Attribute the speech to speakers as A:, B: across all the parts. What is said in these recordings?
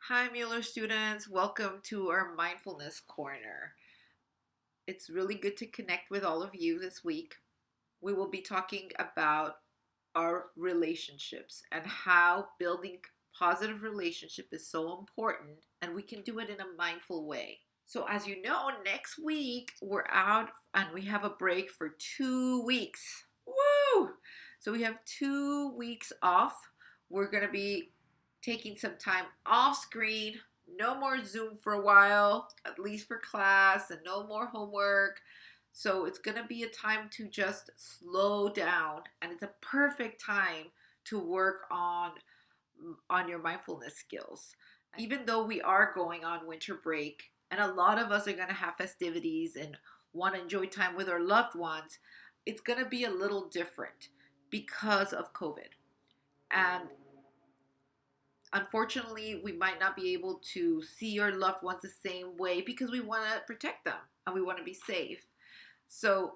A: Hi, Mueller students. Welcome to our Mindfulness Corner. It's really good to connect with all of you this week. We will be talking about our relationships and how building positive relationship is so important, and we can do it in a mindful way. So, as you know, next week we're out and we have a break for 2 weeks. Woo! So, we have 2 weeks off. We're going to be taking some time off screen. No more Zoom for a while, at least for class, and no more homework. So it's going to be a time to just slow down, and it's a perfect time to work on your mindfulness skills. Even though we are going on winter break, and a lot of us are going to have festivities and want to enjoy time with our loved ones, it's going to be a little different because of COVID. And unfortunately, we might not be able to see our loved ones the same way because we want to protect them and we want to be safe. So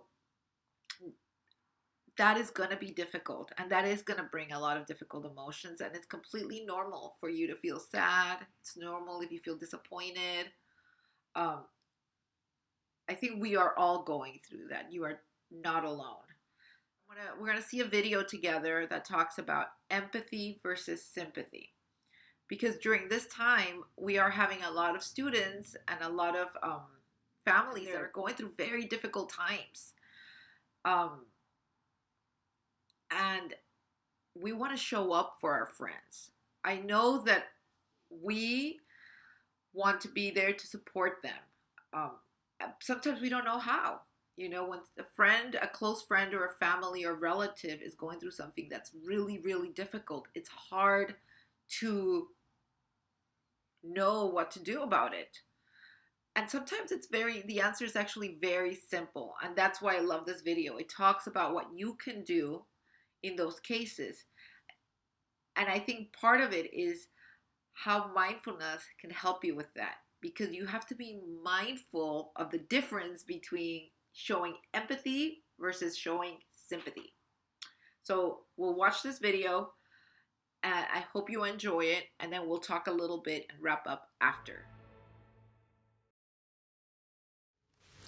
A: that is going to be difficult, and that is going to bring a lot of difficult emotions, and it's completely normal for you to feel sad. It's normal if you feel disappointed. um, I think we are all going through that. You are not alone. We're going to see a video together that talks about empathy versus sympathy, because during this time we are having a lot of students and a lot of families that are going through very difficult times. um, and we want to show up for our friends. I know that we want to be there to support them. Um, Sometimes we don't know how. You know, when a friend, a close friend, or a family or relative is going through something that's really, really difficult, it's hard to know what to do about it. And sometimes the answer is actually very simple. And that's why I love this video. It talks about what you can do in those cases. And I think part of it is how mindfulness can help you with that, because you have to be mindful of the difference between showing empathy versus showing sympathy. So we'll watch this video and I hope you enjoy it, and then we'll talk a little bit and wrap up after.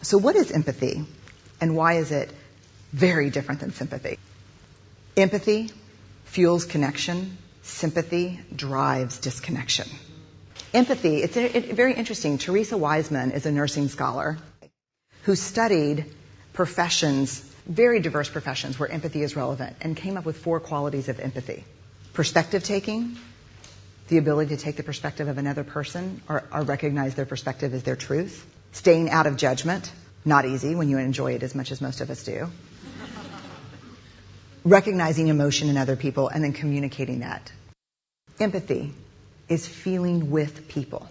B: So what is empathy, and why is it very different than sympathy? Empathy fuels connection. Sympathy drives disconnection. Empathy, it's very interesting. Teresa Wiseman is a nursing scholar who studied professions, very diverse professions where empathy is relevant, and came up with 4 qualities of empathy. Perspective taking, the ability to take the perspective of another person or recognize their perspective as their truth. Staying out of judgment, not easy when you enjoy it as much as most of us do. Recognizing emotion in other people and then communicating that. Empathy is feeling with people.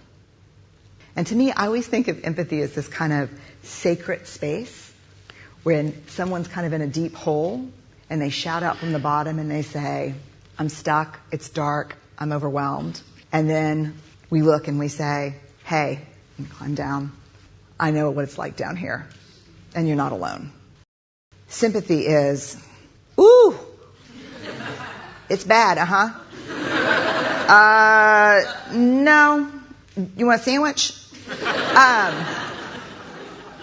B: And to me, I always think of empathy as this kind of sacred space when someone's kind of in a deep hole and they shout out from the bottom and they say, I'm stuck, it's dark, I'm overwhelmed. And then we look and we say, hey, climb down. I know what it's like down here, and you're not alone. Sympathy is, ooh, it's bad, no. You want a sandwich?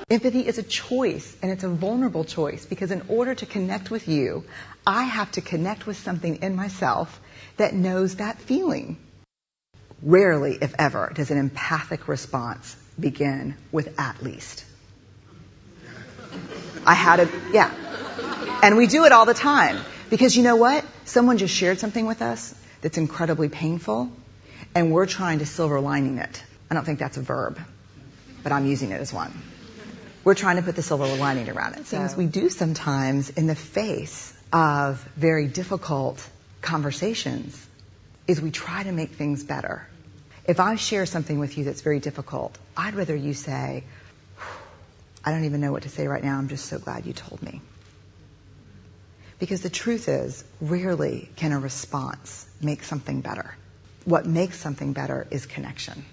B: Empathy is a choice, and it's a vulnerable choice, because in order to connect with you, I have to connect with something in myself that knows that feeling. Rarely, if ever, does an empathic response begin with at least. Yeah. And we do it all the time. Because you know what? Someone just shared something with us that's incredibly painful, and we're trying to silver lining it. I don't think that's a verb, but I'm using it as one. We're trying to put the silver lining around it. Things we do sometimes in the face of very difficult conversations is we try to make things better. If I share something with you that's very difficult, I'd rather you say, I don't even know what to say right now, I'm just so glad you told me. Because the truth is, rarely can a response make something better. What makes something better is connection.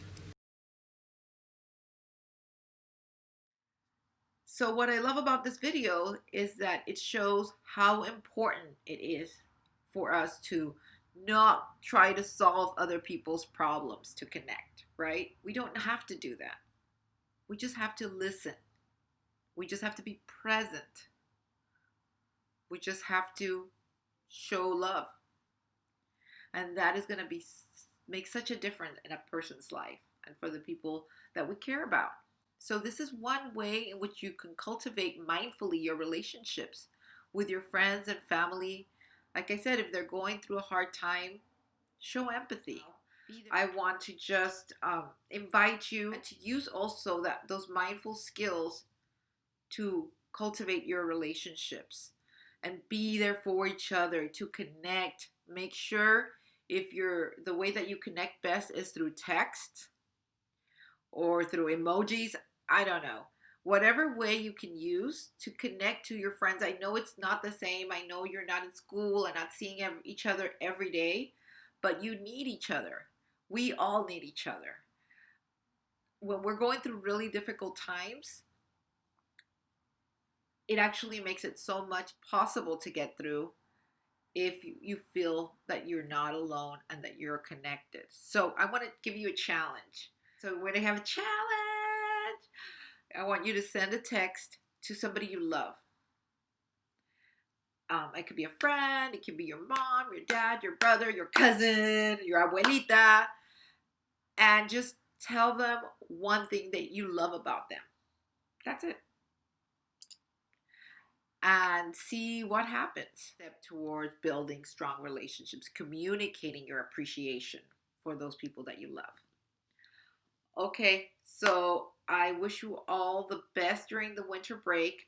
A: So what I love about this video is that it shows how important it is for us to not try to solve other people's problems to connect, right? We don't have to do that. We just have to listen. We just have to be present. We just have to show love. And that is going to be make such a difference in a person's life and for the people that we care about. So this is one way in which you can cultivate mindfully your relationships with your friends and family. Like I said, if they're going through a hard time, show empathy. I want to just invite you to use also those mindful skills to cultivate your relationships and be there for each other, to connect. Make sure if the way that you connect best is through text or through emojis, I don't know. Whatever way you can use to connect to your friends. I know it's not the same. I know you're not in school and not seeing each other every day, but you need each other. We all need each other. When we're going through really difficult times, it actually makes it so much possible to get through if you feel that you're not alone and that you're connected. So I want to give you a challenge. So we're going to have a challenge. I want you to send a text to somebody you love. It could be a friend, it could be your mom, your dad, your brother, your cousin, your abuelita, and just tell them one thing that you love about them. That's it. And see what happens. Step towards building strong relationships, communicating your appreciation for those people that you love. Okay, so I wish you all the best during the winter break,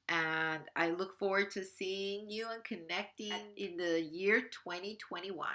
A: and I look forward to seeing you and connecting in the year 2021.